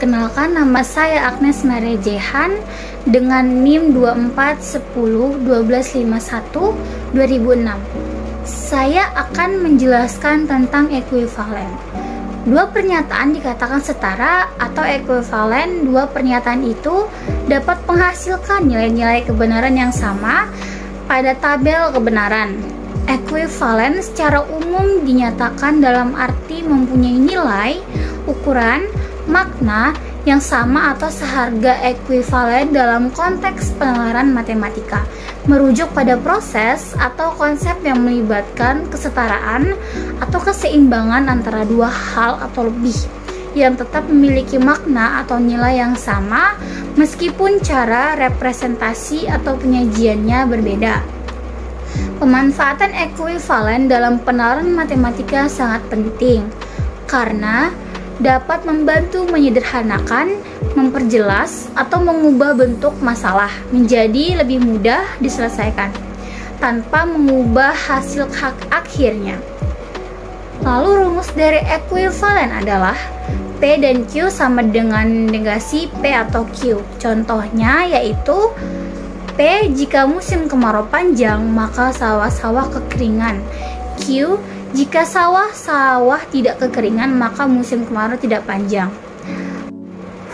Perkenalkan, nama saya Agnes Maria Jehan dengan NIM 241012512006. Saya akan menjelaskan tentang ekuivalen. Dua pernyataan dikatakan setara atau ekuivalen. Dua pernyataan itu dapat menghasilkan nilai-nilai kebenaran yang sama pada tabel kebenaran. Ekuivalen secara umum dinyatakan dalam arti mempunyai nilai, ukuran, makna yang sama atau seharga ekuivalen dalam konteks penalaran matematika, merujuk pada proses atau konsep yang melibatkan kesetaraan atau keseimbangan antara dua hal atau lebih yang tetap memiliki makna atau nilai yang sama meskipun cara representasi atau penyajiannya berbeda. Pemanfaatan ekuivalen dalam penalaran matematika sangat penting karena dapat membantu menyederhanakan, memperjelas, atau mengubah bentuk masalah menjadi lebih mudah diselesaikan tanpa mengubah hasil akhirnya. Lalu rumus dari ekuivalen adalah P dan Q sama dengan negasi P atau Q. Contohnya yaitu P jika musim kemarau panjang maka sawah-sawah kekeringan. Q jika sawah-sawah tidak kekeringan maka musim kemarau tidak panjang.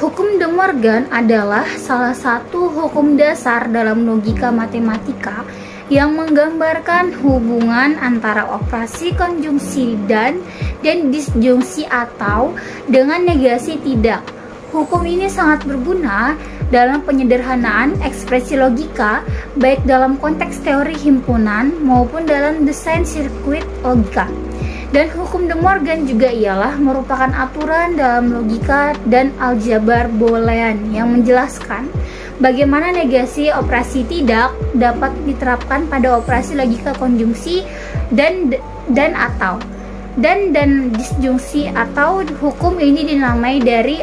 Hukum De Morgan adalah salah satu hukum dasar dalam logika matematika yang menggambarkan hubungan antara operasi konjungsi dan disjungsi atau dengan negasi tidak. Hukum ini sangat berguna dalam penyederhanaan ekspresi logika, baik dalam konteks teori himpunan maupun dalam desain sirkuit logika. Dan hukum De Morgan juga ialah merupakan aturan dalam logika dan aljabar Boolean yang menjelaskan bagaimana negasi operasi tidak dapat diterapkan pada operasi logika konjungsi dan disjungsi atau hukum ini dinamai dari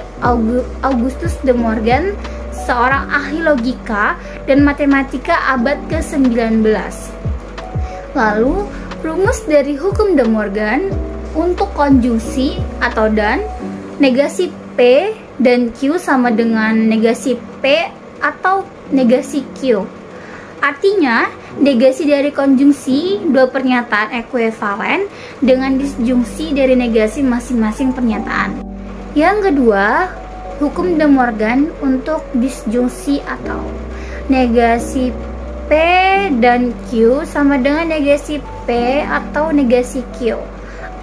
Augustus De Morgan, seorang ahli logika dan matematika abad ke-19. Lalu, rumus dari hukum De Morgan untuk konjungsi atau dan, negasi P dan Q sama dengan negasi P atau negasi Q. Artinya, negasi dari konjungsi dua pernyataan ekuivalen dengan disjungsi dari negasi masing-masing pernyataan. Yang kedua, hukum De Morgan untuk disjungsi atau negasi P dan Q sama dengan negasi P atau negasi Q.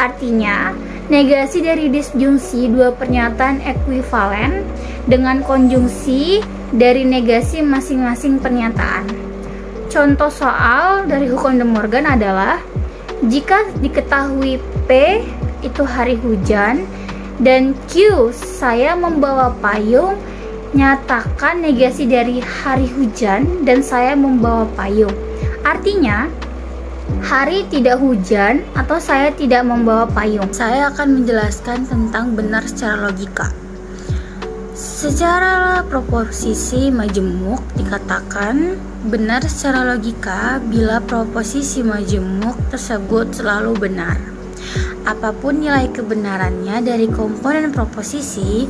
Artinya, negasi dari disjungsi dua pernyataan ekuivalen dengan konjungsi dari negasi masing-masing pernyataan. Contoh soal dari hukum De Morgan adalah jika diketahui P itu hari hujan dan Q saya membawa payung, nyatakan negasi dari hari hujan dan saya membawa payung. Artinya, hari tidak hujan atau saya tidak membawa payung. Saya akan menjelaskan tentang benar secara logika. Secara proposisi majemuk dikatakan benar secara logika bila proposisi majemuk tersebut selalu benar. Apapun nilai kebenarannya dari komponen proposisi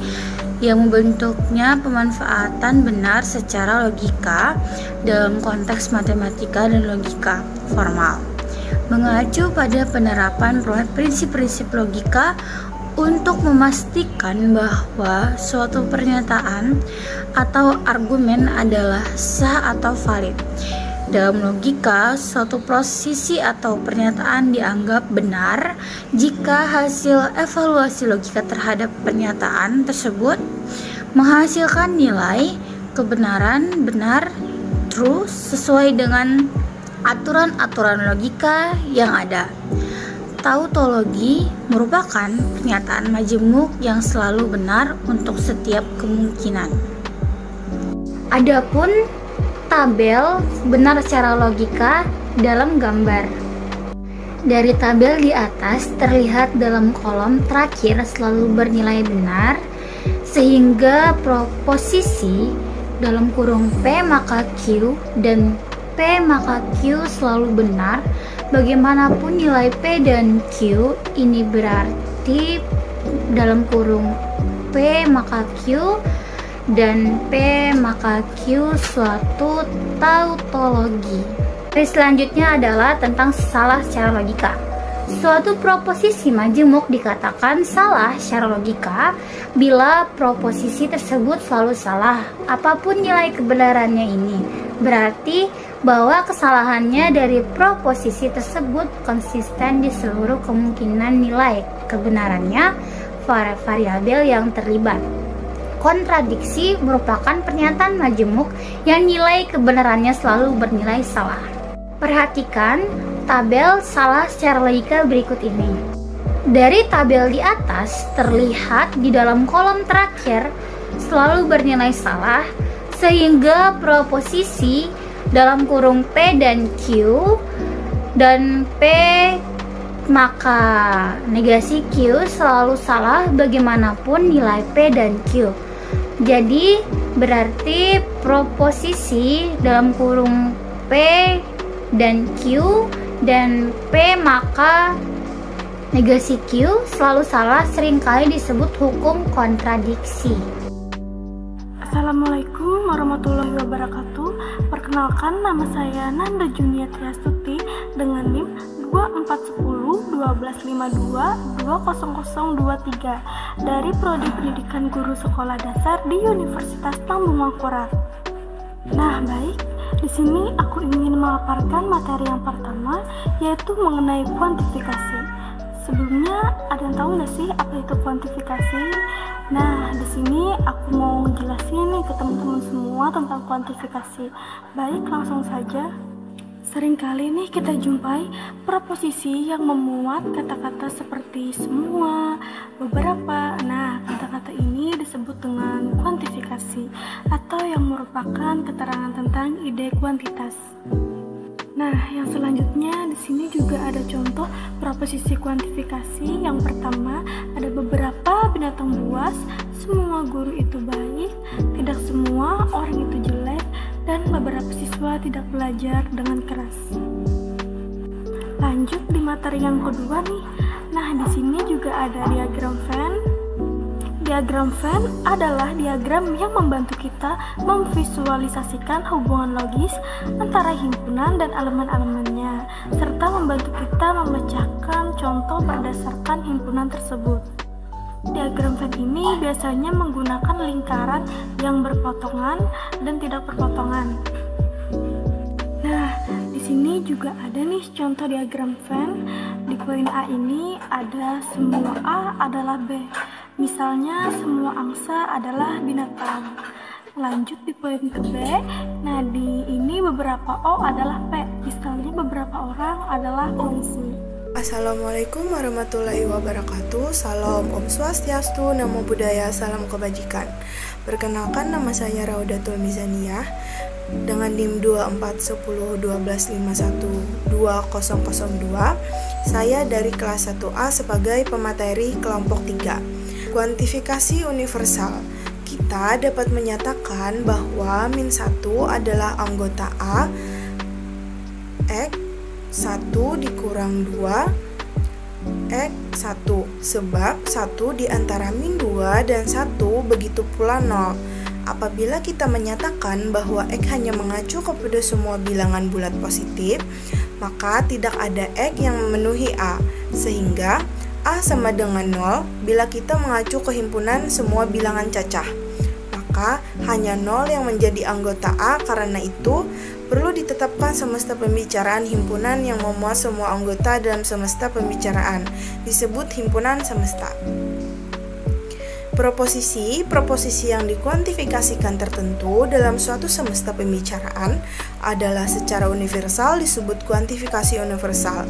yang membentuknya pemanfaatan benar secara logika dalam konteks matematika dan logika formal. Mengacu pada penerapan prinsip-prinsip logika untuk memastikan bahwa suatu pernyataan atau argumen adalah sah atau valid. Dalam logika, suatu posisi atau pernyataan dianggap benar jika hasil evaluasi logika terhadap pernyataan tersebut menghasilkan nilai kebenaran benar true sesuai dengan aturan-aturan logika yang ada. Tautologi merupakan pernyataan majemuk yang selalu benar untuk setiap kemungkinan. Adapun tabel benar secara logika dalam gambar. Dari tabel di atas terlihat dalam kolom terakhir selalu bernilai benar, sehingga proposisi dalam kurung P maka Q dan P maka Q selalu benar. Bagaimanapun nilai P dan Q ini berarti dalam kurung P maka Q dan P maka Q suatu tautologi. Selanjutnya adalah tentang salah secara logika. Suatu proposisi majemuk dikatakan salah secara logika bila proposisi tersebut selalu salah, apapun nilai kebenarannya ini. Berarti bahwa kesalahannya dari proposisi tersebut konsisten di seluruh kemungkinan nilai kebenarannya variabel yang terlibat. Kontradiksi merupakan pernyataan majemuk yang nilai kebenarannya selalu bernilai salah. Perhatikan tabel salah secara logika berikut ini. Dari tabel di atas terlihat di dalam kolom terakhir selalu bernilai salah, sehingga proposisi dalam kurung P dan Q dan P maka negasi Q selalu salah bagaimanapun nilai P dan Q. Jadi berarti proposisi dalam kurung P dan Q dan P maka negasi Q selalu salah, seringkali disebut hukum kontradiksi. Assalamualaikum warahmatullahi wabarakatuh. Perkenalkan, nama saya Nanda Junia Triastuti dengan NIM 2410 1252 20023 dari Prodi Pendidikan Guru Sekolah Dasar di Universitas Lambung Mangkurat. Nah, baik. Di sini aku ingin memaparkan materi yang pertama, yaitu mengenai kuantifikasi. Sebelumnya, ada yang tahu nggak sih apa itu kuantifikasi? Nah, di sini aku mau ngejelasin nih ke teman-teman semua tentang kuantifikasi. Baik, langsung saja. Seringkali nih kita jumpai proposisi yang memuat kata-kata seperti semua, beberapa. Nah, kata-kata ini disebut dengan kuantifikasi atau yang merupakan keterangan tentang ide kuantitas. Nah, yang selanjutnya di sini juga ada contoh proposisi kuantifikasi. Yang pertama, ada beberapa binatang buas, semua guru itu baik, tidak semua orang itu jelek, dan beberapa siswa tidak belajar dengan keras. Lanjut di materi yang kedua nih. Nah, di sini juga ada diagram Venn. Diagram Venn adalah diagram yang membantu kita memvisualisasikan hubungan logis antara himpunan dan elemen-elemennya, serta membantu kita memecahkan contoh berdasarkan himpunan tersebut. Diagram Venn ini biasanya menggunakan lingkaran yang berpotongan dan tidak berpotongan. Nah, di sini juga ada nih contoh diagram Venn. Di poin A ini ada semua A adalah B. Misalnya semua angsa adalah binatang. Lanjut di poin ke B. Nah, di ini beberapa O adalah P. Misalnya beberapa orang adalah kungfu. Assalamualaikum warahmatullahi wabarakatuh. Salam Om Swastiastu, Namo Buddhaya, salam kebajikan. Perkenalkan, nama saya Raudatul Mizaniyah dengan NIM 241012512002. Saya dari kelas 1A sebagai pemateri kelompok 3. Kuantifikasi universal. Kita dapat menyatakan bahwa min1 adalah anggota A X 1 dikurang 2 X1, sebab 1 di antara min 2 dan 1 begitu pula 0. Apabila kita menyatakan bahwa X hanya mengacu kepada semua bilangan bulat positif, maka tidak ada X yang memenuhi A, sehingga A sama dengan 0 bila kita mengacu ke himpunan semua bilangan cacah. Maka hanya 0 yang menjadi anggota A, karena itu perlu ditetapkan semesta pembicaraan himpunan yang memuat semua anggota dalam semesta pembicaraan, disebut himpunan semesta. Proposisi yang dikuantifikasikan tertentu dalam suatu semesta pembicaraan adalah secara universal disebut kuantifikasi universal.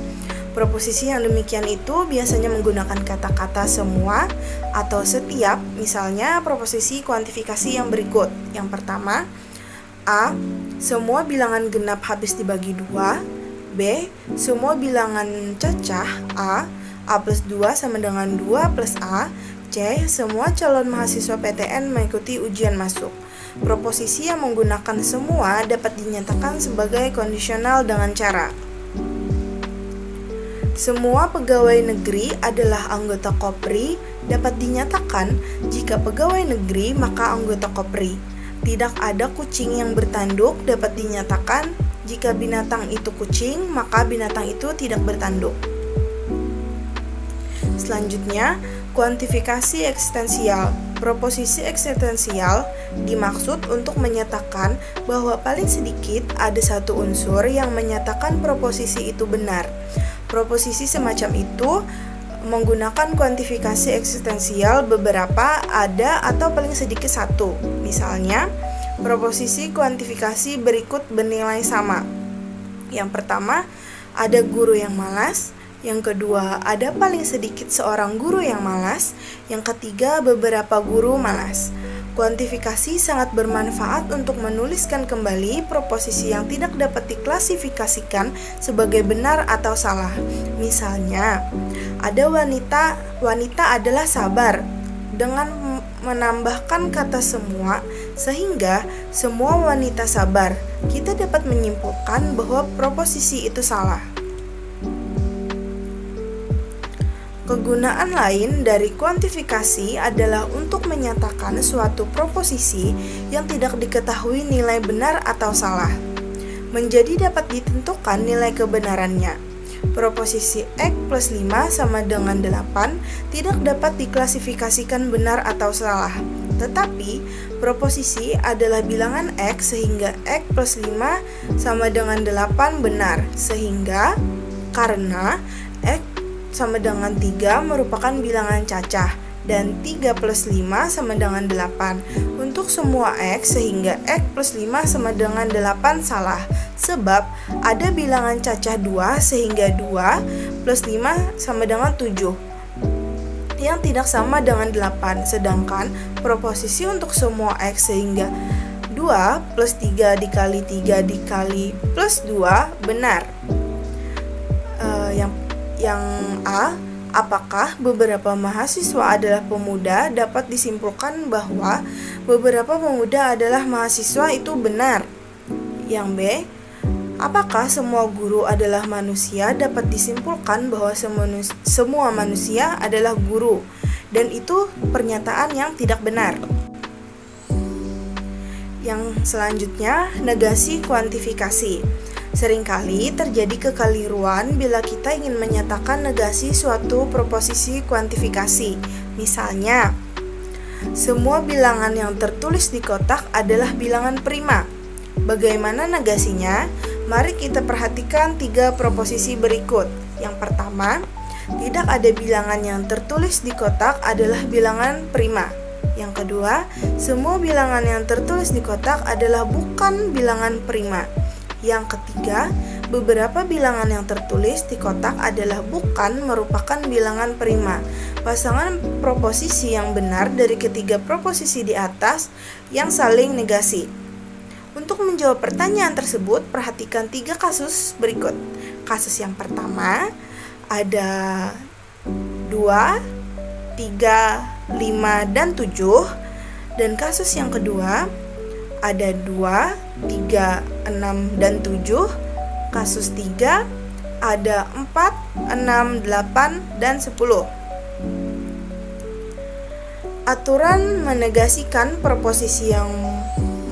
Proposisi yang demikian itu biasanya menggunakan kata-kata semua atau setiap, misalnya proposisi kuantifikasi yang berikut. Yang pertama, A. Semua bilangan genap habis dibagi 2. B. Semua bilangan cacah A plus 2 sama dengan 2 plus A. C. Semua calon mahasiswa PTN mengikuti ujian masuk. Proposisi yang menggunakan semua dapat dinyatakan sebagai kondisional dengan cara Semua pegawai negeri adalah anggota KOPRI dapat dinyatakan jika pegawai negeri maka anggota KOPRI. Tidak ada kucing yang bertanduk dapat dinyatakan jika binatang itu kucing maka binatang itu tidak bertanduk. Selanjutnya, kuantifikasi eksistensial. Proposisi eksistensial dimaksud untuk menyatakan bahwa paling sedikit ada satu unsur yang menyatakan proposisi itu benar. Proposisi semacam itu menggunakan kuantifikasi eksistensial beberapa ada atau paling sedikit satu. Misalnya, proposisi kuantifikasi berikut bernilai sama. Yang pertama, ada guru yang malas. Yang kedua, ada paling sedikit seorang guru yang malas. Yang ketiga, beberapa guru malas. Kuantifikasi sangat bermanfaat untuk menuliskan kembali proposisi yang tidak dapat diklasifikasikan sebagai benar atau salah. Misalnya, ada wanita adalah sabar. Dengan menambahkan kata semua, sehingga semua wanita sabar, kita dapat menyimpulkan bahwa proposisi itu salah. Kegunaan lain dari kuantifikasi adalah untuk menyatakan suatu proposisi yang tidak diketahui nilai benar atau salah, menjadi dapat ditentukan nilai kebenarannya. Proposisi X plus 5 sama dengan 8 tidak dapat diklasifikasikan benar atau salah, tetapi proposisi adalah bilangan X sehingga X plus 5 sama dengan 8 benar, sehingga karena X sama dengan 3 merupakan bilangan cacah dan 3 plus 5 sama dengan 8 untuk semua X sehingga X plus 5 sama dengan 8 salah sebab ada bilangan cacah 2 sehingga 2 plus 5 sama dengan 7 yang tidak sama dengan 8 sedangkan proposisi untuk semua X sehingga 2 plus 3 dikali 3 dikali plus 2 benar. Yang A, apakah beberapa mahasiswa adalah pemuda dapat disimpulkan bahwa beberapa pemuda adalah mahasiswa itu benar. Yang B, apakah semua guru adalah manusia dapat disimpulkan bahwa semua manusia adalah guru dan itu pernyataan yang tidak benar. Yang selanjutnya, negasi kuantifikasi. Seringkali terjadi kekeliruan bila kita ingin menyatakan negasi suatu proposisi kuantifikasi. Misalnya, semua bilangan yang tertulis di kotak adalah bilangan prima. Bagaimana negasinya? Mari kita perhatikan 3 proposisi berikut. Yang pertama, tidak ada bilangan yang tertulis di kotak adalah bilangan prima. Yang kedua, semua bilangan yang tertulis di kotak adalah bukan bilangan prima. Yang ketiga, beberapa bilangan yang tertulis di kotak adalah bukan merupakan bilangan prima. Pasangan proposisi yang benar dari ketiga proposisi di atas yang saling negasi. Untuk menjawab pertanyaan tersebut, perhatikan 3 kasus berikut. Kasus yang pertama, ada 2, 3, 5, dan 7. Dan kasus yang kedua, ada 2, 3, 6, dan 7. Kasus 3, ada 4, 6, 8, dan 10. Aturan menegasikan proposisi yang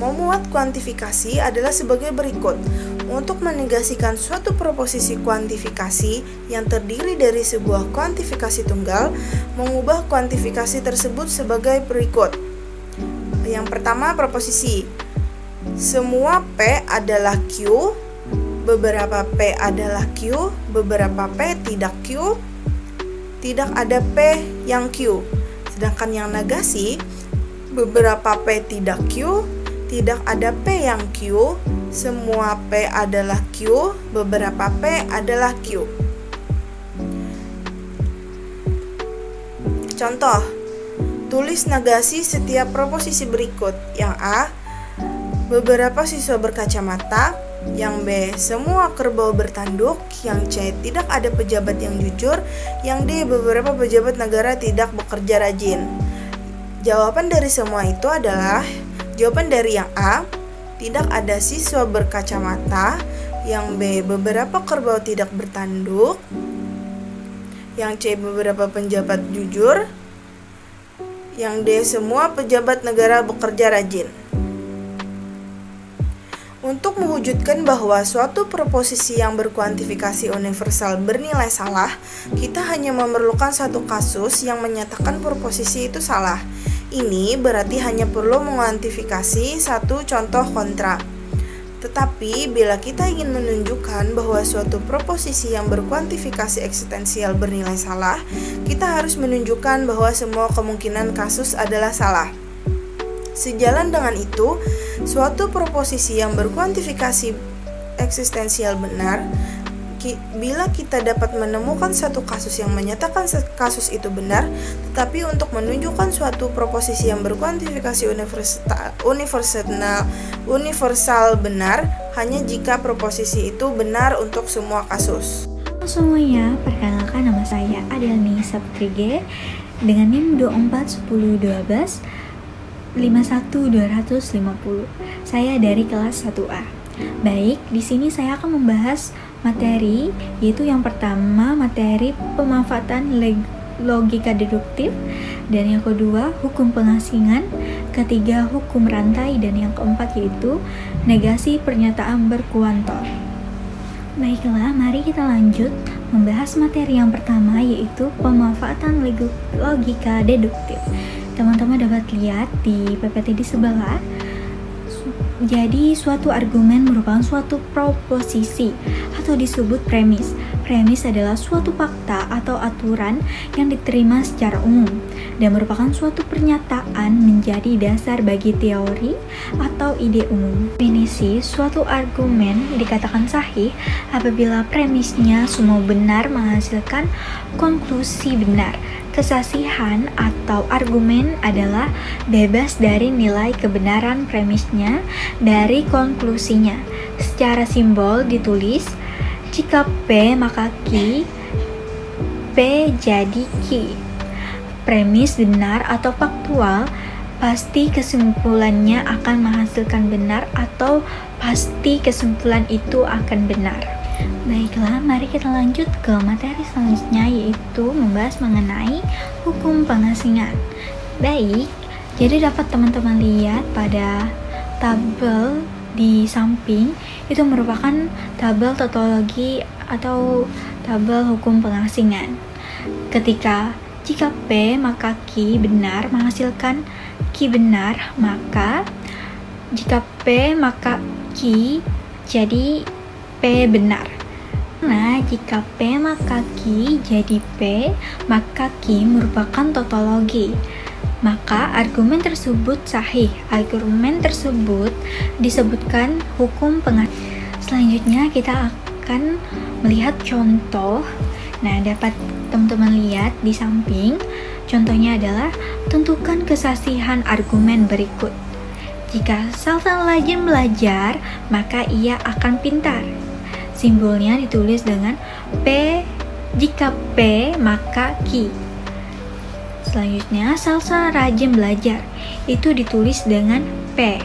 memuat kuantifikasi adalah sebagai berikut. Untuk menegasikan suatu proposisi kuantifikasi yang terdiri dari sebuah kuantifikasi tunggal, mengubah kuantifikasi tersebut sebagai berikut. Yang pertama, proposisi. Semua P adalah Q, beberapa P adalah Q, beberapa P tidak Q, tidak ada P yang Q. Sedangkan yang negasi, beberapa P tidak Q, tidak ada P yang Q, semua P adalah Q, beberapa P adalah Q. Contoh, tulis negasi setiap proposisi berikut. Yang A, beberapa siswa berkacamata. Yang B, semua kerbau bertanduk. Yang C, tidak ada pejabat yang jujur. Yang D, beberapa pejabat negara tidak bekerja rajin. Jawaban dari semua itu adalah jawaban dari yang A, tidak ada siswa berkacamata. Yang B, beberapa kerbau tidak bertanduk. yang C beberapa pejabat jujur, yang D semua pejabat negara bekerja rajin. Untuk mewujudkan bahwa suatu proposisi yang berkuantifikasi universal bernilai salah, kita hanya memerlukan satu kasus yang menyatakan proposisi itu salah. Ini berarti hanya perlu menguantifikasi satu contoh kontra. Tetapi bila kita ingin menunjukkan bahwa suatu proposisi yang berkuantifikasi eksistensial bernilai salah, kita harus menunjukkan bahwa semua kemungkinan kasus adalah salah. Sejalan dengan itu, suatu proposisi yang berkuantifikasi eksistensial benar, bila kita dapat menemukan satu kasus yang menyatakan kasus itu benar, tetapi untuk menunjukkan suatu proposisi yang berkuantifikasi universal benar hanya jika proposisi itu benar untuk semua kasus. Halo semuanya, perkenalkan nama saya Adelni Saputri G dengan NIM 241012 51250. Saya dari kelas 1A. Baik, di sini saya akan membahas materi, yaitu yang pertama materi pemanfaatan logika deduktif, dan yang kedua hukum pengasingan, ketiga hukum rantai, dan yang keempat yaitu negasi pernyataan berkuantor. Baiklah, mari kita lanjut membahas materi yang pertama, yaitu pemanfaatan logika deduktif. Teman-teman dapat lihat di PPT di sebelah. Jadi suatu argumen merupakan suatu proposisi atau disebut premis. Premis adalah suatu fakta atau aturan yang diterima secara umum dan merupakan suatu pernyataan menjadi dasar bagi teori atau ide umum. Definisi suatu argumen dikatakan sahih apabila premisnya semua benar menghasilkan konklusi benar. Kesasihan atau argumen adalah bebas dari nilai kebenaran premisnya dari konklusinya. Secara simbol ditulis, jika P maka Q, P jadi Q. Premis benar atau faktual, pasti kesimpulannya akan menghasilkan benar atau pasti kesimpulan itu akan benar. Baiklah, mari kita lanjut ke materi selanjutnya, yaitu membahas mengenai hukum pengasingan. Baik, jadi dapat teman-teman lihat pada tabel di samping, itu merupakan tabel tautologi atau tabel hukum pengasingan. Jika P maka Q benar menghasilkan Q benar, maka jika P maka Q jadi P benar. Nah, jika P maka Q jadi P, maka Q merupakan tautologi. Maka argumen tersebut sahih. Argumen tersebut disebutkan hukum pengasingan. Selanjutnya kita akan melihat contoh. Nah, dapat teman-teman lihat di samping. Contohnya adalah tentukan kesasihan argumen berikut. Jika Sultan rajin belajar, maka ia akan pintar. Simbolnya ditulis dengan P. Jika P maka Q. Selanjutnya Salsa rajin belajar, itu ditulis dengan P.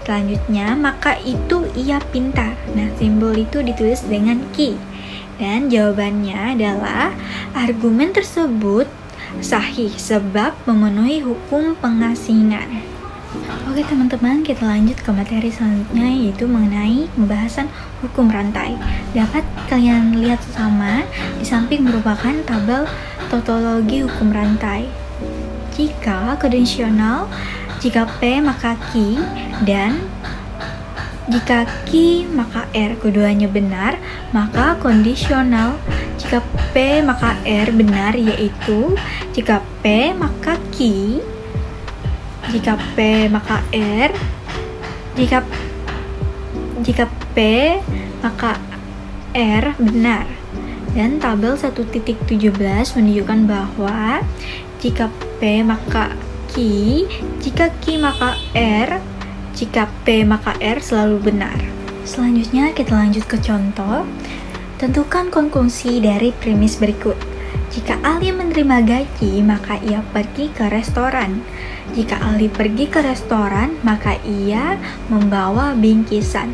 Selanjutnya maka itu ia pintar. Nah, simbol itu ditulis dengan Q. Dan jawabannya adalah argumen tersebut sahih sebab memenuhi hukum pengasingan. Oke teman-teman, kita lanjut ke materi selanjutnya, yaitu mengenai pembahasan hukum rantai. Dapat kalian lihat sama di samping merupakan tabel tautologi hukum rantai. Jika kondisional, jika P maka Q, dan jika Q maka R keduanya benar, maka kondisional. Jika P maka R benar, yaitu jika P maka Q, jika P maka R, jika P maka R benar. Dan tabel 1.17 menunjukkan bahwa jika P maka Q, jika Q maka R, jika P maka R selalu benar. Selanjutnya kita lanjut ke contoh. Tentukan konklusi dari premis berikut. Jika Ali menerima gaji, maka ia pergi ke restoran. Jika Ali pergi ke restoran, maka ia membawa bingkisan.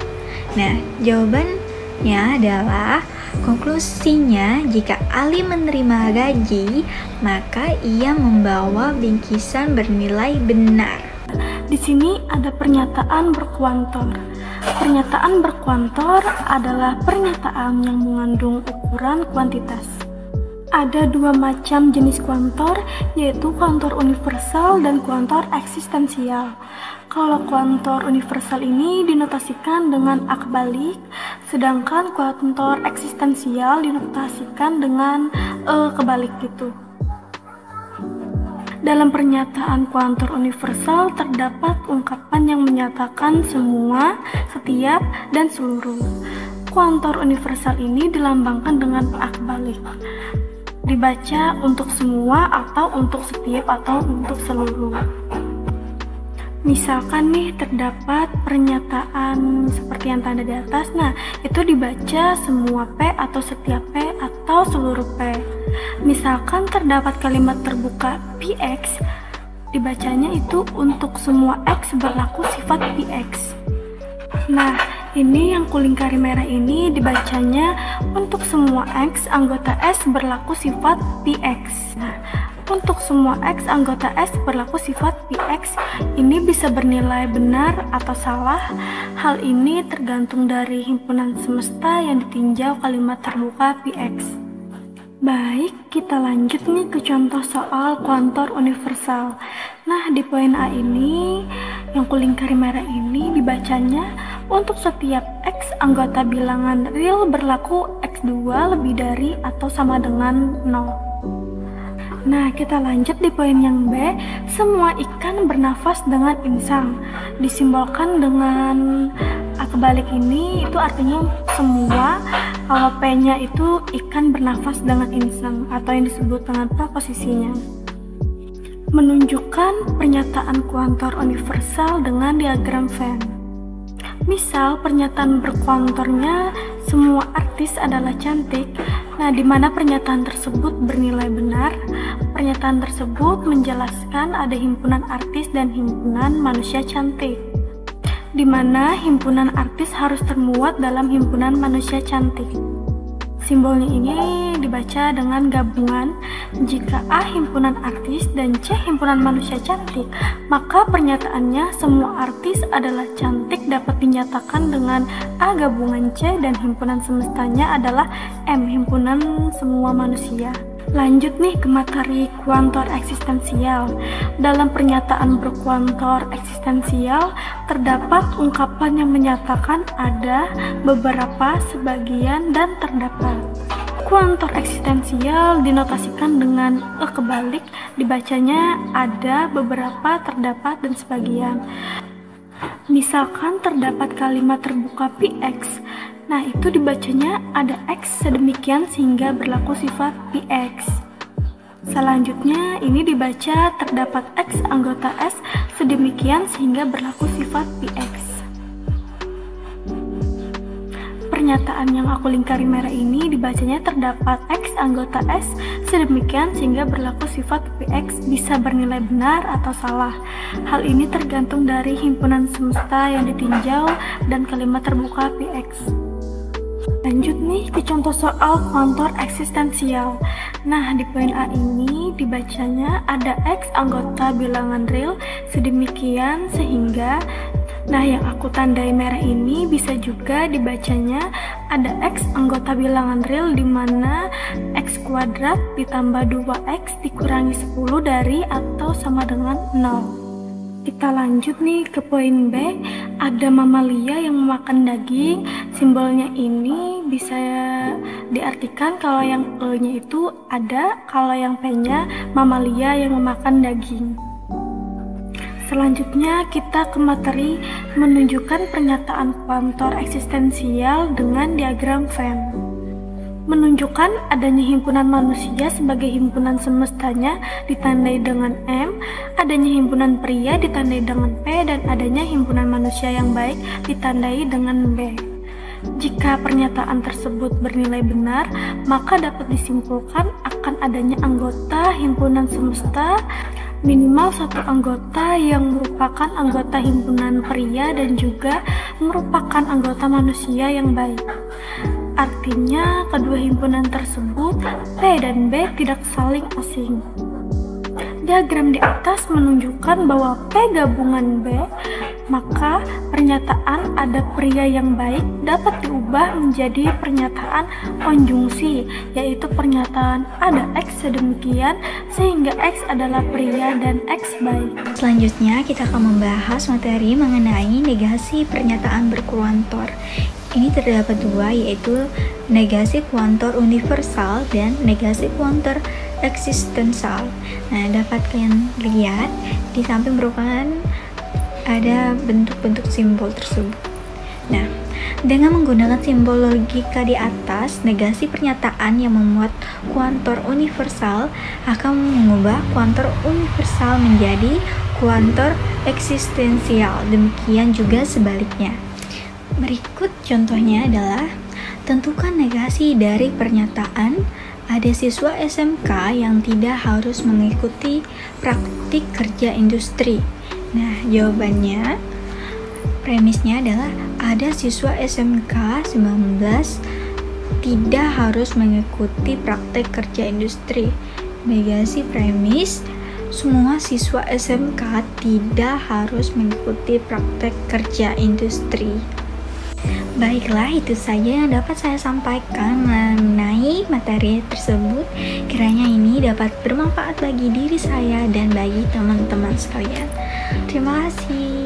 Nah, jawabannya adalah Konklusinya, jika Ali menerima gaji, maka ia membawa bingkisan bernilai benar. Di sini ada pernyataan berkuantor. Pernyataan berkuantor adalah pernyataan yang mengandung ukuran kuantitas. Ada dua macam jenis kuantor, yaitu kuantor universal dan kuantor eksistensial. Kalau kuantor universal ini dinotasikan dengan ak balik, sedangkan kuantor eksistensial dinotasikan dengan kebalik gitu. Dalam pernyataan kuantor universal terdapat ungkapan yang menyatakan semua, setiap, dan seluruh. Kuantor universal ini dilambangkan dengan ak balik. Dibaca untuk semua atau untuk setiap atau untuk seluruh. Misalkan nih terdapat pernyataan seperti yang tanda di atas, nah itu dibaca semua P atau setiap P atau seluruh P. Misalkan terdapat kalimat terbuka PX, dibacanya itu untuk semua X berlaku sifat PX. Nah, ini yang kulingkari merah ini dibacanya untuk semua X anggota S berlaku sifat PX. Nah, untuk semua X anggota S berlaku sifat PX ini bisa bernilai benar atau salah. Hal ini tergantung dari himpunan semesta yang ditinjau kalimat terbuka PX. Baik, kita lanjut nih ke contoh soal kuantor universal. Nah, di poin A ini, yang kulingkari merah ini dibacanya untuk setiap X anggota bilangan real berlaku X2 lebih dari atau sama dengan 0. Nah, kita lanjut di poin yang B. Semua ikan bernafas dengan insang. Disimbolkan dengan kebalik ini, itu artinya semua. Kalau P-nya itu ikan bernafas dengan insang atau yang disebut dengan proposisinya. Menunjukkan pernyataan kuantor universal dengan diagram Venn. Misal pernyataan berkuantornya semua artis adalah cantik. Nah, di mana pernyataan tersebut bernilai benar? Pernyataan tersebut menjelaskan ada himpunan artis dan himpunan manusia cantik, di mana himpunan artis harus termuat dalam himpunan manusia cantik. Simbolnya ini dibaca dengan gabungan. Jika A himpunan artis dan C himpunan manusia cantik, maka pernyataannya semua artis adalah cantik dapat dinyatakan dengan A gabungan C dan himpunan semestanya adalah M himpunan semua manusia. Lanjut nih ke materi kuantor eksistensial. Dalam pernyataan berkuantor eksistensial terdapat ungkapan yang menyatakan ada, beberapa, sebagian, dan terdapat. Kuantor eksistensial dinotasikan dengan kebalik, dibacanya ada, beberapa, terdapat, dan sebagian. Misalkan terdapat kalimat terbuka PX, nah itu dibacanya ada X sedemikian sehingga berlaku sifat PX. Selanjutnya ini dibaca terdapat X anggota S sedemikian sehingga berlaku sifat PX. Pernyataan yang aku lingkari merah ini dibacanya terdapat X anggota S sedemikian sehingga berlaku sifat PX bisa bernilai benar atau salah. Hal ini tergantung dari himpunan semesta yang ditinjau dan kalimat terbuka PX. Lanjut nih ke contoh soal kuantor eksistensial. Nah, di poin A ini dibacanya ada X anggota bilangan real sedemikian sehingga. Nah, yang aku tandai merah ini bisa juga dibacanya ada X anggota bilangan real di mana X kuadrat ditambah 2X dikurangi 10 dari atau sama dengan 0. Kita lanjut nih ke poin B. Ada mamalia yang memakan daging. Simbolnya ini bisa diartikan kalau yang E-nya itu ada, kalau yang P-nya mamalia yang memakan daging. Selanjutnya kita ke materi menunjukkan pernyataan kuantor eksistensial dengan diagram Venn. Menunjukkan adanya himpunan manusia sebagai himpunan semestanya ditandai dengan M, adanya himpunan pria ditandai dengan P, dan adanya himpunan manusia yang baik ditandai dengan B. Jika pernyataan tersebut bernilai benar, maka dapat disimpulkan akan adanya anggota himpunan semesta minimal satu anggota yang merupakan anggota himpunan pria dan juga merupakan anggota manusia yang baik. Artinya, kedua himpunan tersebut, P dan B, tidak saling asing. Diagram di atas menunjukkan bahwa P gabungan B, maka pernyataan ada pria yang baik dapat diubah menjadi pernyataan konjungsi, yaitu pernyataan ada X sedemikian sehingga X adalah pria dan X baik. Selanjutnya kita akan membahas materi mengenai negasi pernyataan berkuantor. Ini terdapat dua, yaitu negasi kuantor universal dan negasi kuantor eksistensial. Nah, dapat kalian lihat di samping merupakan ada bentuk-bentuk simbol tersebut. Nah, dengan menggunakan simbol logika di atas, negasi pernyataan yang memuat kuantor universal akan mengubah kuantor universal menjadi kuantor eksistensial. Demikian juga sebaliknya. Berikut contohnya adalah tentukan negasi dari pernyataan ada siswa SMK yang tidak harus mengikuti praktik kerja industri. Nah, jawabannya premisnya adalah ada siswa SMK 19 tidak harus mengikuti praktik kerja industri. Negasi premis semua siswa SMK tidak harus mengikuti praktik kerja industri. Baiklah, itu saja yang dapat saya sampaikan mengenai materi tersebut. Kiranya ini dapat bermanfaat bagi diri saya dan bagi teman-teman sekalian. Terima kasih.